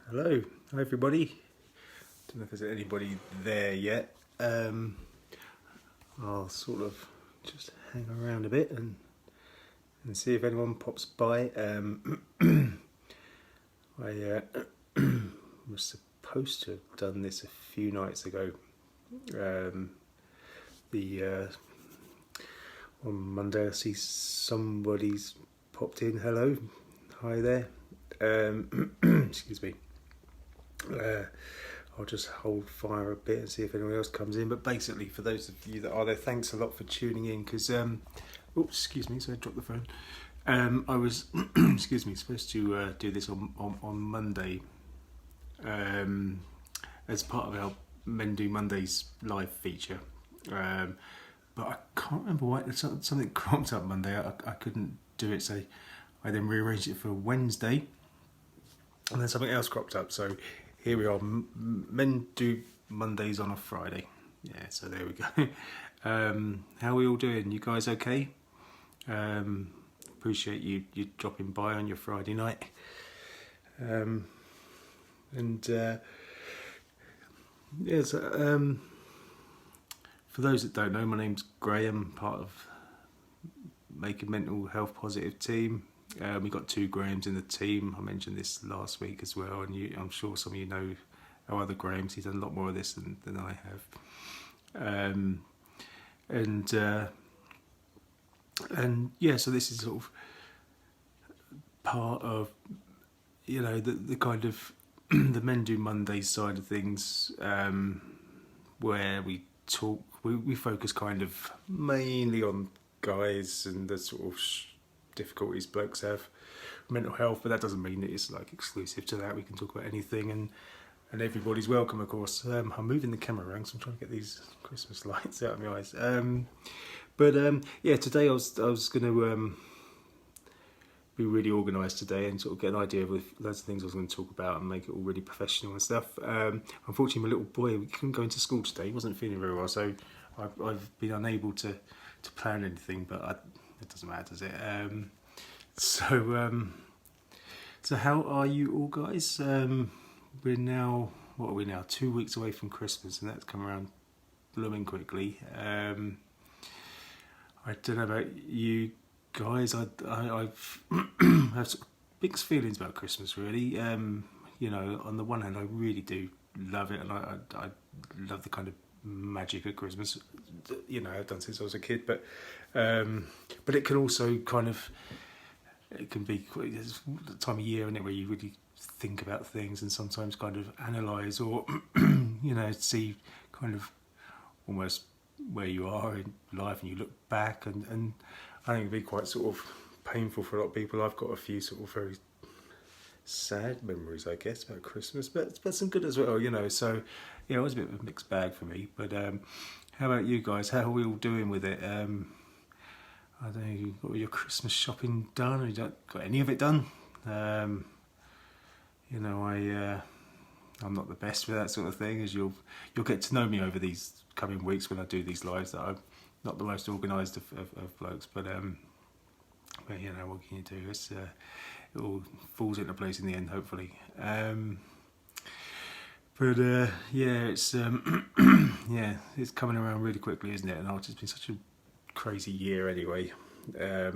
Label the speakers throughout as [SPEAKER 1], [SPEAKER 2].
[SPEAKER 1] Hello, hi everybody. Don't know if there's anybody there yet. I'll sort of just hang around a bit and see if anyone pops by. I was supposed to have done this a few nights ago. On Monday I see somebody's popped in. Hello, hi there. Excuse me. I'll just hold fire a bit and see if anyone else comes in. But basically, for those of you that are there, thanks a lot for tuning in. Because, excuse me, so I dropped the phone. I was, excuse me, supposed to do this on Monday as part of our Men Do Mondays live feature. But I can't remember why something cropped up Monday. I couldn't do it, so I then rearranged it for Wednesday, and then something else cropped up. So here we are, Men Do Mondays on a Friday. Yeah, so there we go. How are we all doing? You guys okay? Appreciate you dropping by on your Friday night. For those that don't know, my name's Graham, part of Make a Mental Health Positive team. We've got 2 Grahams in the team. I mentioned this last week as well, and I'm sure some of you know our other Grahams. He's done a lot more of this than I have. So this is sort of part of, the kind of the Men Do Mondays side of things, where we talk, we focus kind of mainly on guys and the sort of difficulties blokes have with mental health, but that doesn't mean that it's like exclusive to that. We can talk about anything, and everybody's welcome, of course. I'm moving the camera around, so I'm trying to get these Christmas lights out of my eyes. Today I was going to be really organised today and sort of get an idea of loads of things I was going to talk about and make it all really professional and stuff. Unfortunately, my little boy, we couldn't go into school today. He wasn't feeling very well, so I've been unable to plan anything, but it doesn't matter, does it? So how are you all, guys? We're now, what are we now? 2 weeks away from Christmas, and that's come around blooming quickly. I don't know about you guys. I've have sort of mixed feelings about Christmas, really. On the one hand, I really do love it, and I love the kind of magic of Christmas. I've done since I was a kid, but it can also it can be there's the time of year, isn't it, where you really think about things and sometimes kind of analyse or see kind of almost where you are in life, and you look back, and I think it'd be quite sort of painful for a lot of people. I've got a few sort of very sad memories, I guess, about Christmas, but some good as well, so it was a bit of a mixed bag for me. But how about you guys? How are we all doing with it? I don't know, you got your Christmas shopping done, or you don't got any of it done? I'm not the best with that sort of thing, as you'll get to know me over these coming weeks when I do these lives, that I'm not the most organised of blokes, but what can you do? It all falls into place in the end, hopefully. It's it's coming around really quickly, isn't it? And it's just been such a crazy year anyway. I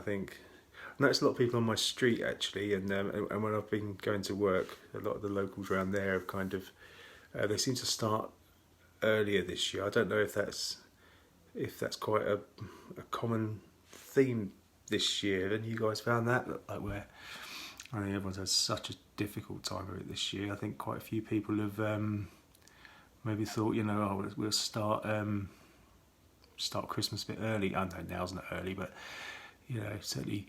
[SPEAKER 1] think I noticed a lot of people on my street actually, and when I've been going to work, a lot of the locals around there have kind of they seem to start earlier this year. I don't know if that's quite a common theme this year. And you guys found that, like, where I think everyone's had such a difficult time of it this year. I think quite a few people have maybe thought, we'll start Christmas a bit early. I know now's not early, but certainly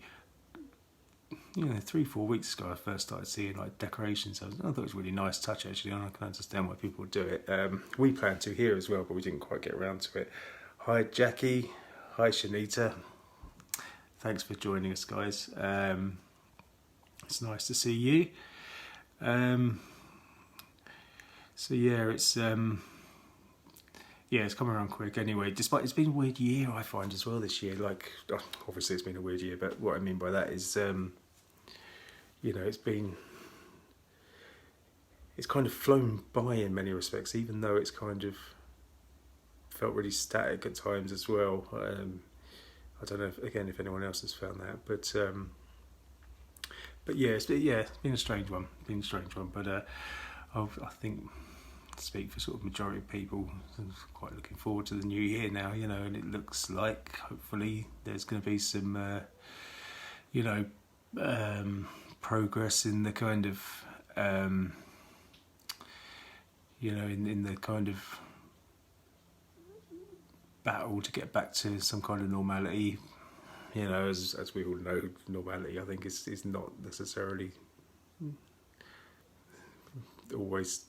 [SPEAKER 1] 3-4 weeks ago I first started seeing like decorations. I thought it was a really nice touch actually, and I can understand why people do it. We planned to here as well, but we didn't quite get around to it. Hi Jackie, hi Shanita, thanks for joining us, guys. It's nice to see you. It's coming around quick anyway, despite it's been a weird year, I find, as well, this year. Like, obviously it's been a weird year, but what I mean by that is it's been it's kind of flown by in many respects, even though it's kind of felt really static at times as well. I don't know if anyone else has found that, but it's been a strange one. But I think, to speak for sort of majority of people, I'm quite looking forward to the new year now, and it looks like hopefully there's going to be some progress in the kind of in the kind of battle to get back to some kind of normality. As we all know, normality I think is not necessarily always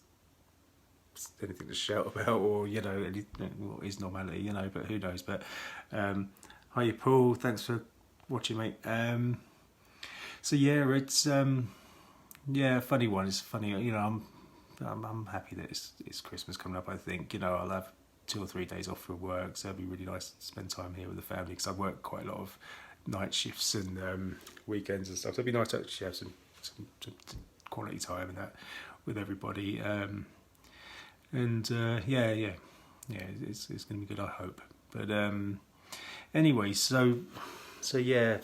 [SPEAKER 1] anything to shout about, or what is normality, but who knows. But hi Paul, thanks for watching, mate. So yeah, it's a funny one. It's funny, I'm happy that it's Christmas coming up. I think I'll have 2 or 3 days off from work, so it'll be really nice to spend time here with the family, because I work quite a lot of night shifts and weekends and stuff. So it'd be nice to actually have some quality time and that with everybody. It's going to be good, I hope. But anyway, so yeah,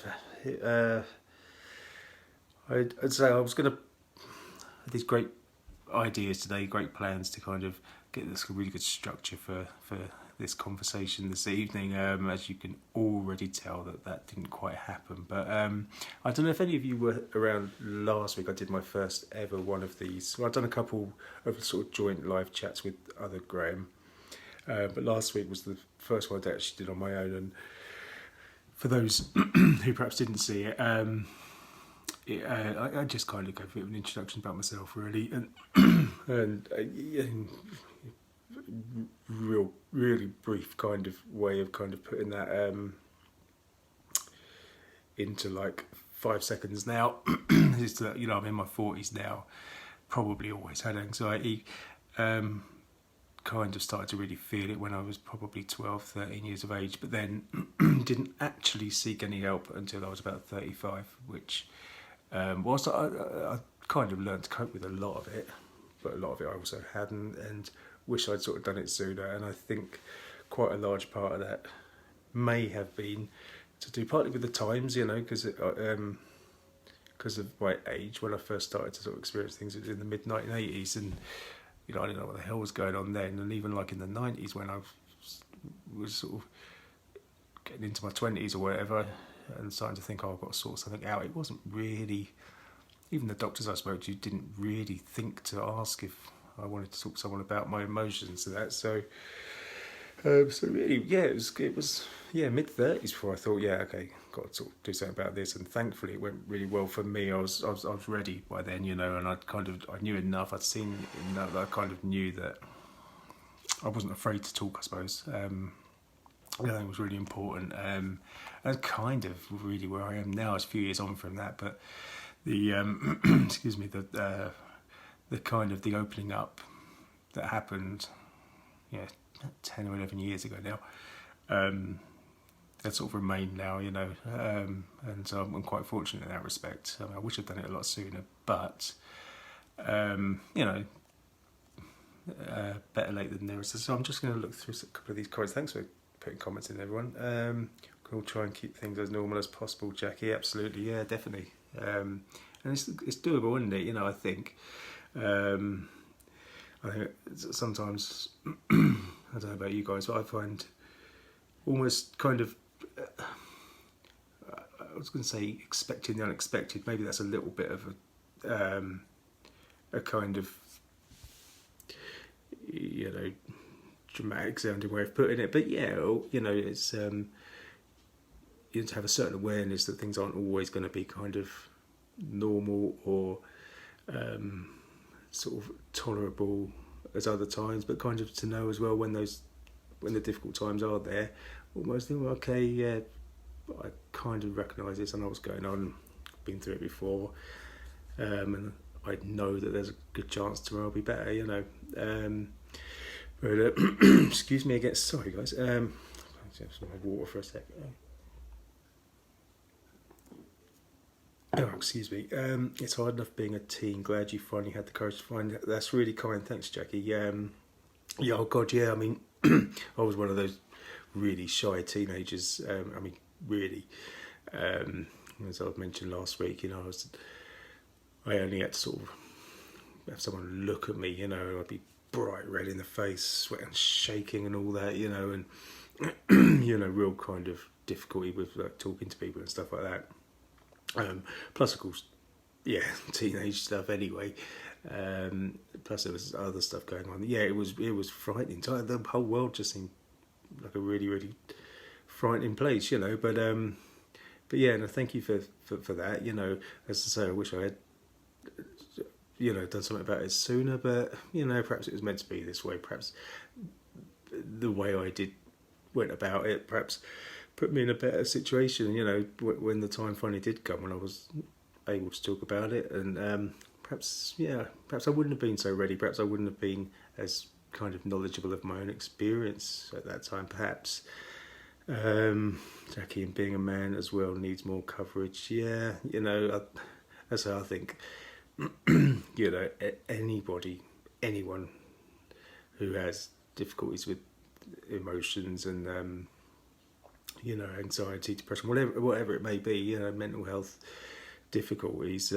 [SPEAKER 1] I'd say I was going to have these great ideas today, great plans to kind of get this really good structure for this conversation this evening. As you can already tell, that didn't quite happen. But I don't know if any of you were around last week. I did my first ever one of these. Well, I've done a couple of sort of joint live chats with other Graham, but last week was the first one I actually did on my own. And for those who perhaps didn't see it, I just kind of gave a bit of an introduction about myself, really, and really brief kind of way of kind of putting that into like 5 seconds now. Is that I'm in my 40s now, probably always had anxiety, kind of started to really feel it when I was probably 12, 13 years of age, but then didn't actually seek any help until I was about 35, which whilst I kind of learned to cope with a lot of it, but a lot of it I also hadn't, and wish I'd sort of done it sooner. And I think quite a large part of that may have been to do partly with the times, because of my age. When I first started to sort of experience things, it was in the mid 1980s, and I didn't know what the hell was going on then. And even like in the 90s, when I was sort of getting into my 20s or whatever, and starting to think, I've got to sort something out, it wasn't really, even the doctors I spoke to didn't really think to ask if I wanted to talk to someone about my emotions and that. So really, it was mid-30s before I thought, okay, got to sort of do something about this. And thankfully, it went really well for me. I was ready by then, and I knew enough. I'd seen enough that I kind of knew that I wasn't afraid to talk, I suppose. I think it was really important, and kind of really where I am now is a few years on from that. But the excuse me, the kind of the opening up that happened 10 or 11 years ago now, that sort of remained now, and so I'm quite fortunate in that respect. I wish I'd done it a lot sooner, but better late than never. So I'm just going to look through a couple of these comments. Thanks for putting comments in, everyone. We'll try and keep things as normal as possible, Jackie. Absolutely, yeah, definitely. And it's doable, isn't it? I think. I think sometimes, I don't know about you guys, but I find almost kind of, I was going to say expecting the unexpected. Maybe that's a little bit of a kind of, dramatic sounding way of putting it. But it's you have to have a certain awareness that things aren't always going to be kind of normal or sort of tolerable as other times, but kind of to know as well when the difficult times are there, almost think, well, okay, yeah, I kind of recognise this, I know what's going on, been through it before, and I know that there's a good chance tomorrow will be better, but excuse me again, sorry guys, let's have some water for a sec. Oh, excuse me. It's hard enough being a teen. Glad you finally had the courage to find it. That's really kind. Thanks, Jackie. Yeah, oh God, yeah. I mean, I was one of those really shy teenagers. I mean, really. As I mentioned last week, I only had to sort of have someone look at me, I'd be bright red in the face, sweating, shaking, and all that, and real kind of difficulty with like talking to people and stuff like that. Plus, of course, yeah, teenage stuff anyway. Plus, there was other stuff going on. Yeah, it was frightening. The whole world just seemed like a really, really frightening place, But yeah, no, thank you for that. As I say, I wish I had, done something about it sooner. But perhaps it was meant to be this way. Perhaps the way I went about it, perhaps put me in a better situation. When the time finally did come, when I was able to talk about it, and perhaps I wouldn't have been so ready. Perhaps I wouldn't have been as kind of knowledgeable of my own experience at that time. Perhaps. Jackie, and being a man as well needs more coverage. Yeah, that's how I think. Anyone who has difficulties with emotions and anxiety, depression, whatever it may be, mental health difficulties,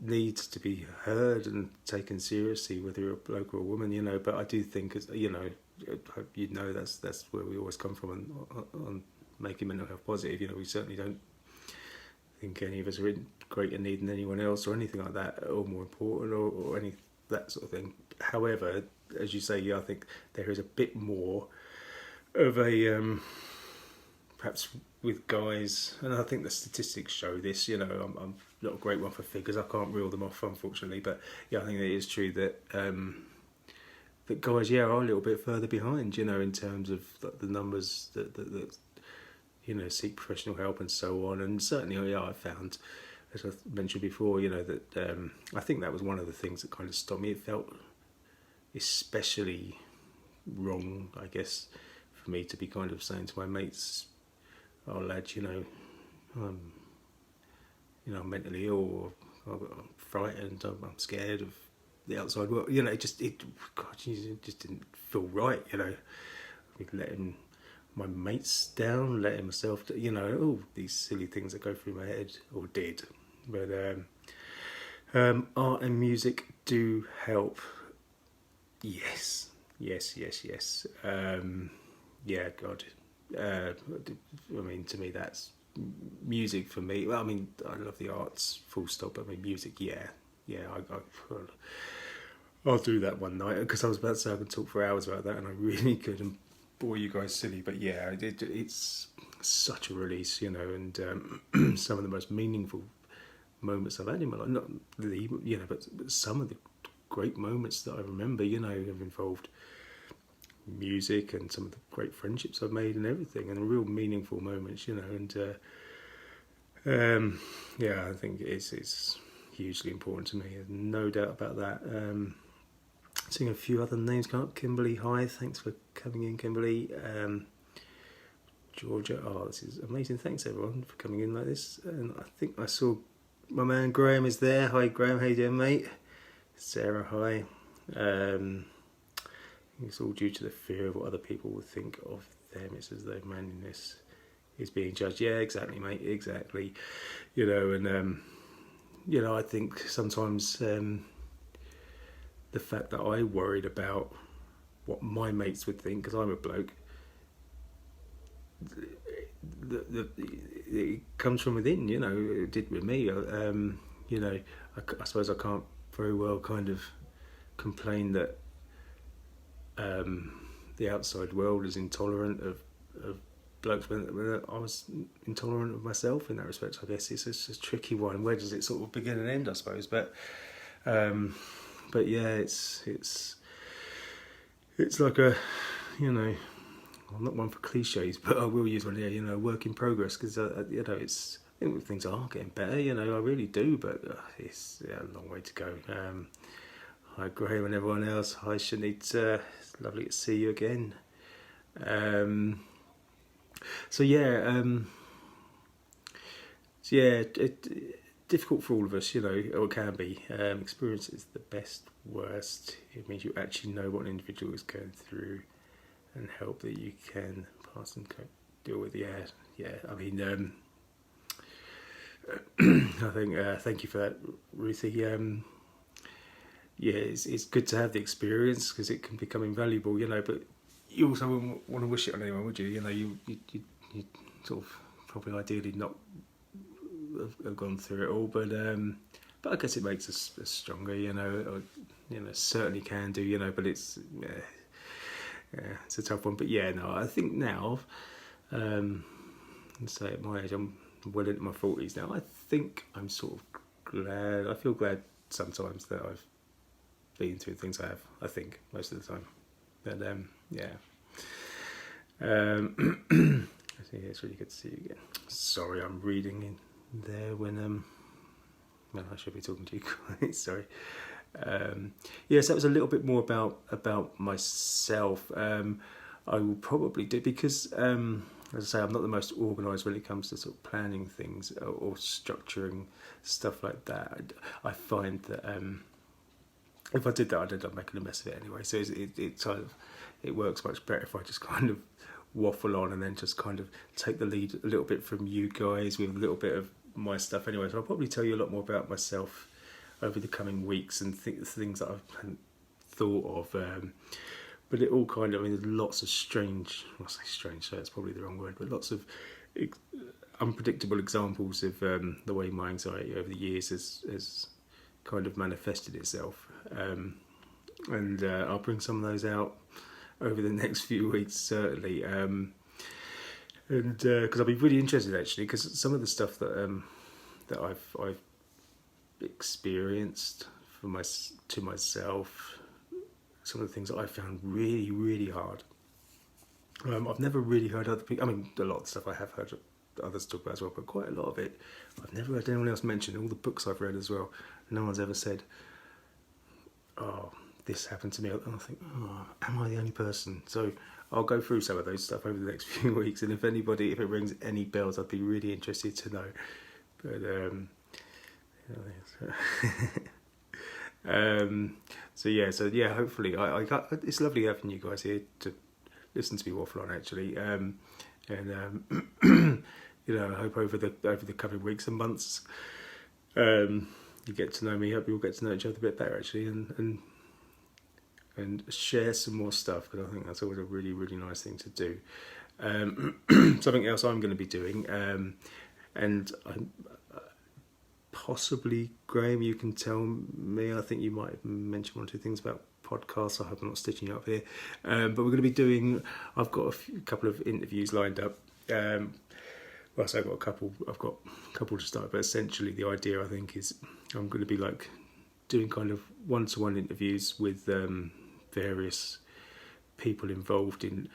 [SPEAKER 1] needs to be heard and taken seriously, whether you're a bloke or a woman, But I do think, as that's where we always come from on making mental health positive. We certainly don't think any of us are in greater need than anyone else or anything like that, or more important or any that sort of thing. However, as you say, I think there is a bit more of a perhaps with guys, and I think the statistics show this. I'm not a great one for figures. I can't reel them off, unfortunately, but yeah, I think it is true that that guys, are a little bit further behind, in terms of the numbers that seek professional help and so on. And certainly, I found, as I mentioned before, that I think that was one of the things that kind of stopped me. It felt especially wrong, I guess, for me to be kind of saying to my mates, "Oh, lad, I'm mentally ill, or I'm frightened, I'm scared of the outside world." It just didn't feel right. Letting my mates down, letting myself, all these silly things that go through my head, or did. But art and music do help. Yes. Yeah, God. To me, that's music for me. Well, I love the arts, full stop. Music, yeah. I'll do that one night, because I was about to say I could talk for hours about that, and I really could, and bore you guys silly. But yeah, it's such a release, and some of the most meaningful moments I've had in my life. Not the, but some of the great moments that I remember, have involved music, and some of the great friendships I've made and everything, and real meaningful moments, and I think it's hugely important to me. There's no doubt about that. Seeing a few other names come up. Kimberly, hi, thanks for coming in, Kimberly. Georgia, this is amazing. Thanks everyone for coming in like this. And I think I saw my man Graham is there. Hi Graham, how you doing, mate? Sarah, hi. It's all due to the fear of what other people will think of them. It's as though manliness is being judged. Yeah, exactly, mate, exactly. I think sometimes the fact that I worried about what my mates would think, because I'm a bloke, it comes from within, it did with me. I suppose I can't very well kind of complain that the outside world is intolerant of blokes when I was intolerant of myself in that respect. I guess it's a tricky one. Where does it sort of begin and end, I suppose? But yeah, it's like a, I'm not one for cliches, but I will use one here, work in progress, because it's, I think things are getting better, I really do, but it's a long way to go. Hi Graham and everyone else. Hi Shanita, it's lovely to see you again. So yeah, yeah, difficult for all of us, or it can be. Experience is the best, worst. It means you actually know what an individual is going through and help that you can pass and deal with. Yeah. I mean, I think thank you for that, Ruthie. Yeah, it's good to have the experience because it can become invaluable, but you also wouldn't want to wish it on anyone, would you? You sort of probably ideally not have gone through it all, but I guess it makes us stronger, or, certainly can do, but it's it's a tough one. But yeah, no, I think now, say at my age, I'm well into my 40s now. I think I'm sort of glad. I feel glad sometimes that I've been through things I have. I think most of the time, but yeah. It's really good to see you again. Sorry, I'm reading in there when well, I should be talking to you guys. Sorry. Yes, that was a little bit more about myself. I will probably do because, as I say, I'm not the most organised when it comes to sort of planning things or structuring stuff like that. I find that if I did that, I'd end up making a mess of it anyway. So it works much better if I just kind of waffle on and then just kind of take the lead a little bit from you guys with a little bit of my stuff anyway. So I'll probably tell you a lot more about myself over the coming weeks and things that I hadn't thought of. But it all kind of, there's lots of strange, I say strange, so that's probably the wrong word, but lots of unpredictable examples of the way my anxiety over the years has kind of manifested itself. And I'll bring some of those out over the next few weeks, certainly. And because I'll be really interested, actually, because some of the stuff that I've experienced to myself, some of the things that I found really, really hard. I've never really heard other people. A lot of stuff I have heard others talk about as well, but quite a lot of it I've never heard anyone else mention. All the books I've read as well, no one's ever said, "Oh, this happened to me," and I think, "Oh, am I the only person?" So I'll go through some of those stuff over the next few weeks, and if it rings any bells, I'd be really interested to know. But so yeah, hopefully I got. It's lovely having you guys here to listen to me waffle on, actually, and I hope over the coming weeks and months, you get to know me. Hope we all get to know each other a bit better, actually, and share some more stuff, because I think that's always a really, really nice thing to do. Something else I'm going to be doing, and possibly, Graham, you can tell me, I think you might have mentioned 1 or 2 things about podcasts. I hope I'm not stitching you up here. But we're going to be doing, I've got a couple of interviews lined up. So I've got a couple to start, but essentially the idea, I think, is I'm going to be doing kind of one-to-one interviews with various people involved in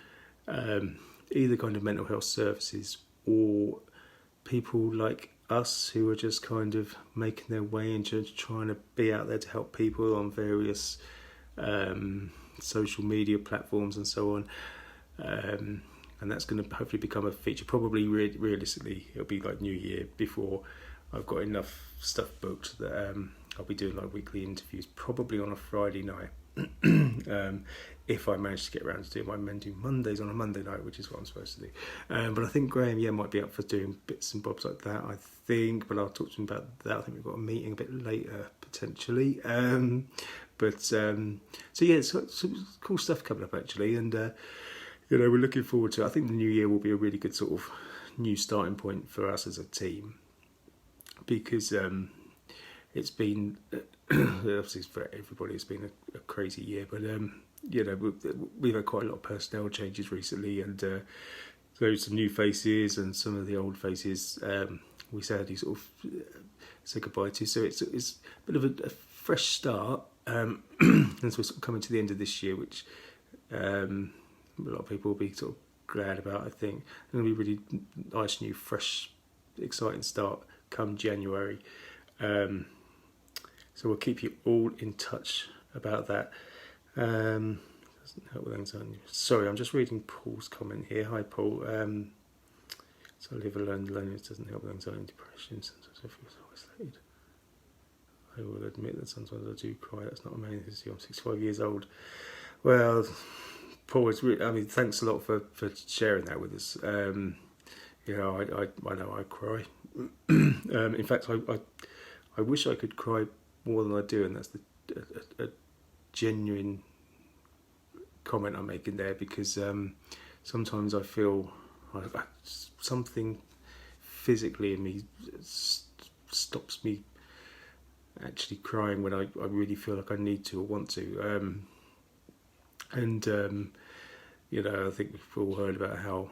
[SPEAKER 1] either kind of mental health services or people like us who are just kind of making their way and just trying to be out there to help people on various social media platforms and so on. And that's going to hopefully become a feature. Probably realistically, it'll be New Year before I've got enough stuff booked that I'll be doing weekly interviews, probably on a Friday night. If I manage to get around to doing my Mending Mondays on a Monday night, which is what I'm supposed to do. But I think Graham, might be up for doing bits and bobs like that, I think, but I'll talk to him about that. I think we've got a meeting a bit later, potentially. So yeah, it's some cool stuff coming up, actually, and we're looking forward to it. I think the new year will be a really good sort of new starting point for us as a team, because it's been obviously for everybody it's been a crazy year, but we've had quite a lot of personnel changes recently, and so some new faces and some of the old faces we sadly sort of say goodbye to. So it's a bit of a fresh start, and so we're sort of coming to the end of this year, which a lot of people will be sort of glad about. I think it's going to be really nice, new, fresh, exciting start come January. So we'll keep you all in touch about that. Doesn't help with anxiety. Sorry, I'm just reading Paul's comment here. Hi, Paul. So I live alone. Loneliness doesn't help with anxiety and depression. Sometimes I feel so isolated. I will admit that sometimes I do cry. That's not amazing to see. I'm 65 years old. Well, Paul, thanks a lot for sharing that with us. I know I cry. In fact, I wish I could cry more than I do, and that's a genuine comment I'm making there, because sometimes I feel something physically in me stops me actually crying when I really feel like I need to or want to. I think we've all heard about how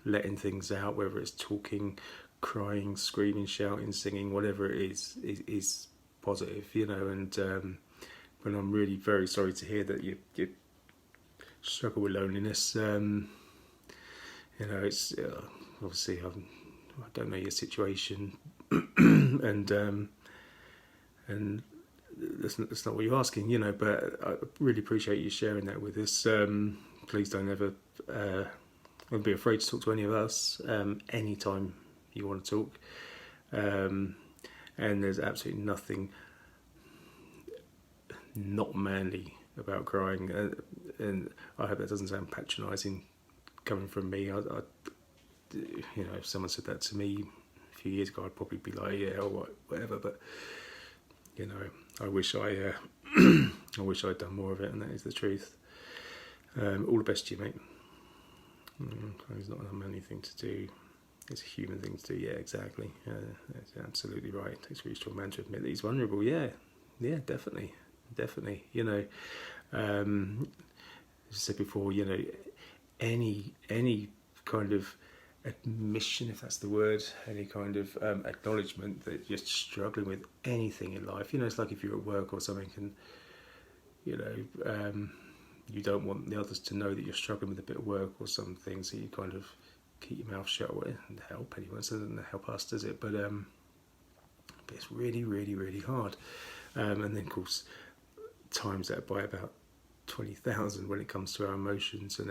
[SPEAKER 1] letting things out, whether it's talking, crying, screaming, shouting, singing, whatever it is positive, and but I'm really very sorry to hear that you struggle with loneliness. It's obviously I don't know your situation, and that's not what you're asking, but I really appreciate you sharing that with us. Please don't ever be afraid to talk to any of us anytime you want to talk. And there's absolutely nothing not manly about crying. And I hope that doesn't sound patronising coming from me. If someone said that to me a few years ago, I'd probably be like, yeah, or whatever. But I wish I I'd done more of it, and that is the truth. All the best to you, mate. It's not a manly thing to do. It's a human thing to do. Yeah, exactly. That's absolutely right. It takes a really strong man to admit that he's vulnerable. Yeah, definitely. As I said before, any kind of admission, if that's the word, any kind of acknowledgement that you're struggling with anything in life. It's like if you're at work or something, and you don't want the others to know that you're struggling with a bit of work or something, so you kind of keep your mouth shut. It doesn't help anyone, so it doesn't help us, does it? But it's really, really, really hard. And then, of course, times that by about 20,000 when it comes to our emotions, and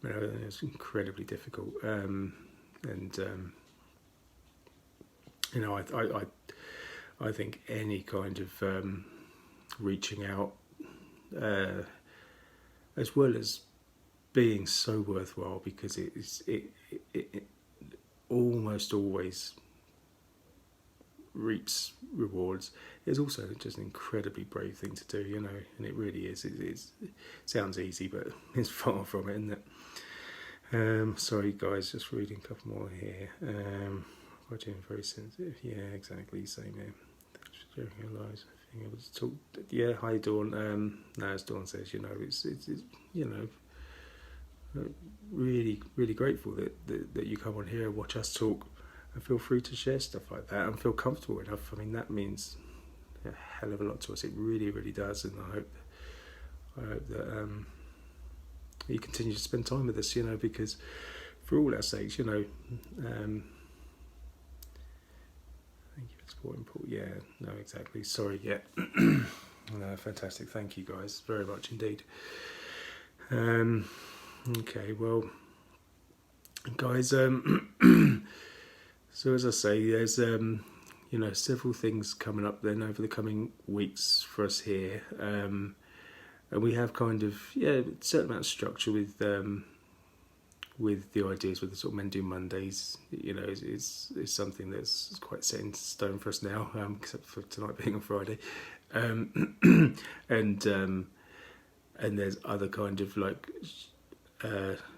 [SPEAKER 1] it's incredibly difficult. I think any kind of reaching out, as well as being so worthwhile, because it almost always reaps rewards, is also just an incredibly brave thing to do, and it really is. It sounds easy, but it's far from it, isn't it? Sorry guys, just reading a couple more here. Watching very sensitive. Yeah, exactly, same here. Sharing your lives, being able to talk. Yeah, hi Dawn. As Dawn says, it's really, really grateful that you come on here and watch us talk, and feel free to share stuff like that and feel comfortable enough. That means a hell of a lot to us. It really, really does, and I hope that you continue to spend time with us, because for all our sakes, thank you for supporting Paul. Yeah, no, exactly. Sorry, yeah. No, fantastic. Thank you guys very much indeed. Okay, well, guys, so as I say, there's several things coming up then over the coming weeks for us here, and we have kind of a certain amount of structure with the ideas with the sort of Men Do Mondays. Is something that's quite set in stone for us now, except for tonight being on Friday, and there's other kind of like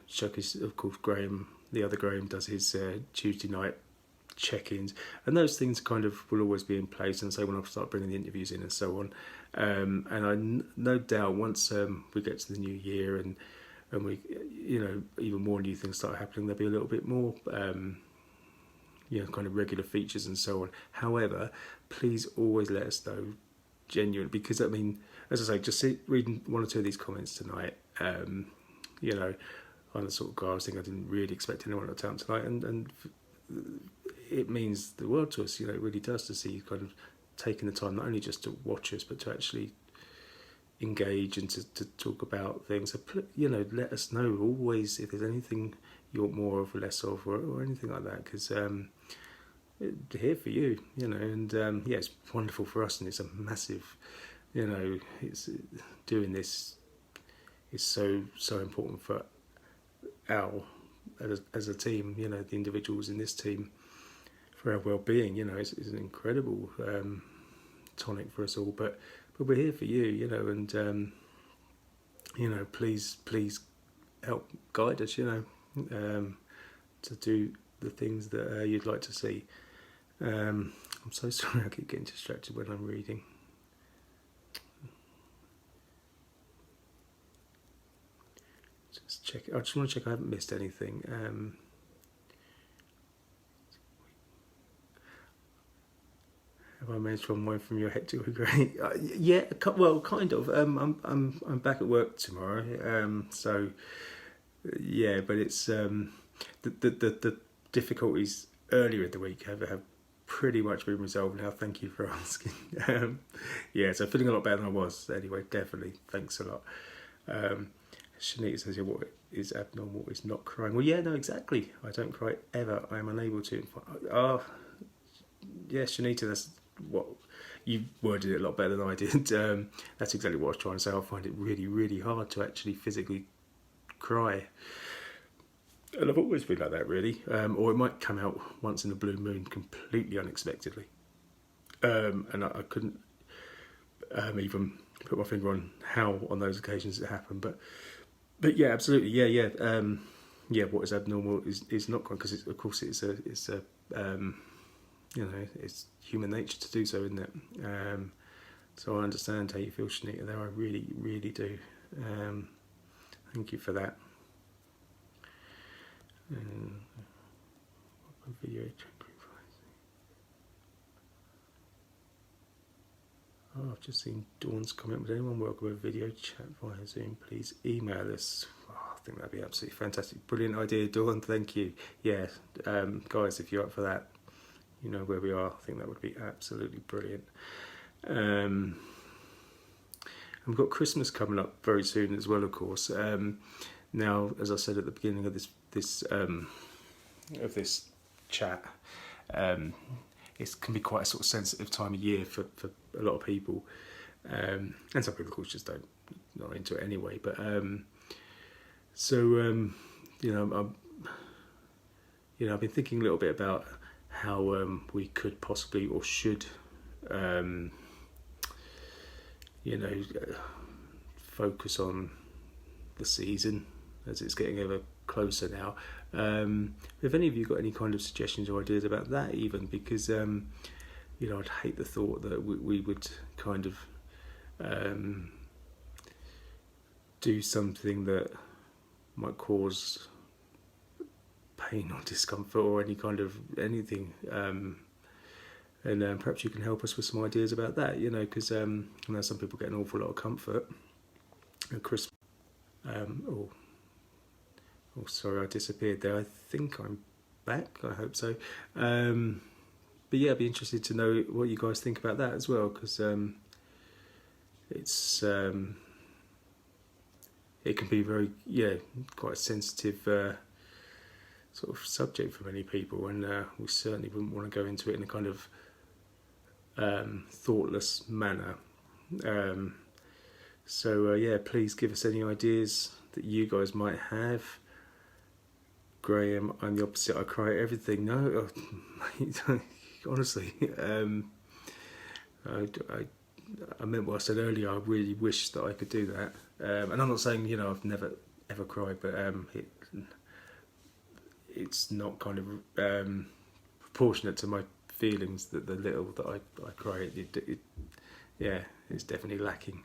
[SPEAKER 1] Chuck is, of course, Graham. The other Graham does his Tuesday night check-ins, and those things kind of will always be in place. And so when I start bringing the interviews in and so on, and I no doubt once we get to the new year and we even more new things start happening, there'll be a little bit more kind of regular features and so on. However, please always let us know genuinely, because as I say, just reading one or two of these comments tonight, I'm the sort of guy I was thinking I didn't really expect anyone to turn tonight, and it means the world to us. It really does, to see you kind of taking the time not only just to watch us, but to actually engage and to talk about things. So, let us know always if there's anything you want more of or less of, or anything like that, because here for you, and it's wonderful for us, and it's a massive, it's doing this is so important for our as a team, the individuals in this team, for our well-being. It's an incredible tonic for us all, but we're here for you, and please help guide us, to do the things that you'd like to see. I'm so sorry I keep getting distracted when I'm reading. Just check. I just want to check I haven't missed anything. Have I managed to unwind from your hectic week? Yeah, well, kind of. I'm back at work tomorrow. So yeah, but it's the difficulties earlier in the week have pretty much been resolved now. Thank you for asking. So feeling a lot better than I was. Anyway, definitely. Thanks a lot. Shanita says, what is abnormal is not crying. Well, yeah, no, exactly. I don't cry ever. I am unable to. Oh, yeah, Shanita, that's what you worded it a lot better than I did. That's exactly what I was trying to say. I find it really, really hard to actually physically cry. And I've always been like that, really. Or it might come out once in a blue moon, completely unexpectedly. And I couldn't even put my finger on how on those occasions it happened. But yeah, absolutely, yeah. What is abnormal is not crying, because of course it's a it's human nature to do so, isn't it? So I understand how you feel, Shanita, there. I really, really do. Thank you for that. Video I've just seen Dawn's comment. Would anyone welcome a video chat via Zoom? Please email us. I think that'd be absolutely fantastic. Brilliant idea, Dawn. Thank you. Yeah, guys, if you're up for that, you know where we are. I think that would be absolutely brilliant. And we've got Christmas coming up very soon as well, of course. Now, as I said at the beginning of this chat, it can be quite a sort of sensitive time of year for a lot of people, and some people, of course, just not into it anyway. But I've been thinking a little bit about how we could possibly or should, focus on the season as it's getting ever closer now. If any of you got any kind of suggestions or ideas about that, even, because I'd hate the thought that we would kind of do something that might cause pain or discomfort or any kind of anything, and perhaps you can help us with some ideas about that, because I know some people get an awful lot of comfort at Christmas. Oh, sorry, I disappeared there. I think I'm back. I hope so. But yeah, I'd be interested to know what you guys think about that as well, because it's it can be very quite a sensitive sort of subject for many people, and we certainly wouldn't want to go into it in a kind of thoughtless manner. So please give us any ideas that you guys might have. Graham, I'm the opposite. I cry at everything. No, honestly, I meant what I said earlier. I really wish that I could do that. And I'm not saying I've never ever cried, but it's not kind of proportionate to my feelings. That the little that I cry, it's definitely lacking.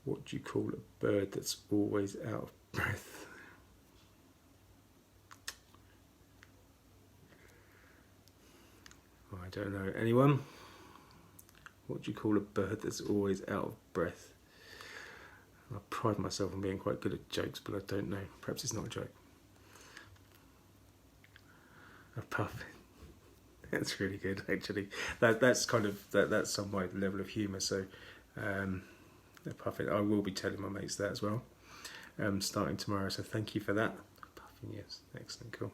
[SPEAKER 1] What do you call a bird that's always out of breath? I don't know. Anyone? What do you call a bird that's always out of breath? I pride myself on being quite good at jokes, but I don't know. Perhaps it's not a joke. A puffin. That's really good, actually. That's kind of that's some my level of humour. So, puffing. I will be telling my mates that as well, starting tomorrow. So thank you for that. Puffing, yes, excellent, cool.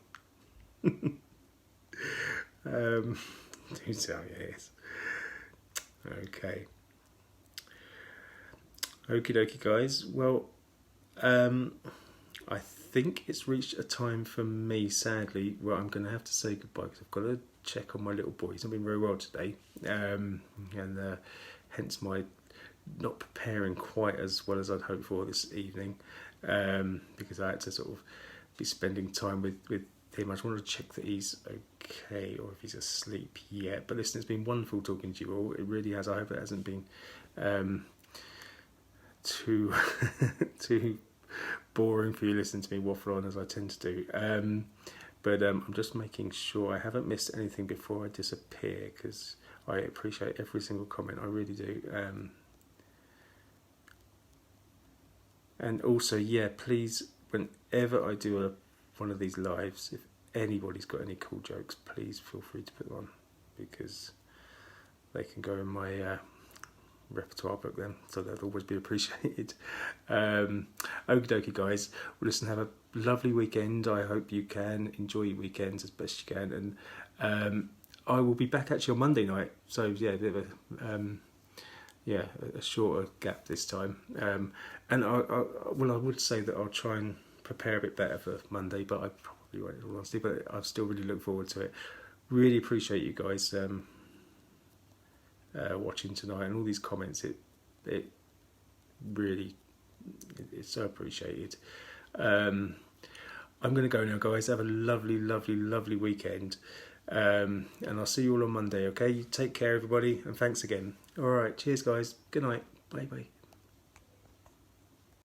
[SPEAKER 1] Do tell, yes. Okay. Okie dokie, guys. Well, I think it's reached a time for me, sadly, where I'm going to have to say goodbye because I've got to check on my little boy. He's not been very well today, and hence my not preparing quite as well as I'd hoped for this evening, because I had to sort of be spending time with him. I just wanted to check that he's okay or if he's asleep yet. But listen, it's been wonderful talking to you all. It really has. I hope it hasn't been too too boring for you listening to me waffle on as I tend to do. But I'm just making sure I haven't missed anything before I disappear, because I appreciate every single comment. I really do. And also, yeah, please, whenever I do one of these lives, if anybody's got any cool jokes, please feel free to put them on, because they can go in my repertoire book then, so they'll always be appreciated. Okie dokie, guys. Well, listen, have a lovely weekend. I hope you can enjoy your weekends as best you can, and I will be back actually on Monday night, so yeah, a bit of a shorter gap this time, and I would say that I'll try and prepare a bit better for Monday, but I probably won't, in all honesty, but I still really look forward to it. Really appreciate you guys watching tonight, and all these comments. It really, it's so appreciated. I'm going to go now, guys. Have a lovely weekend, and I'll see you all on Monday. Okay, you take care, everybody, and thanks again. All right, cheers, guys. Good night. Bye.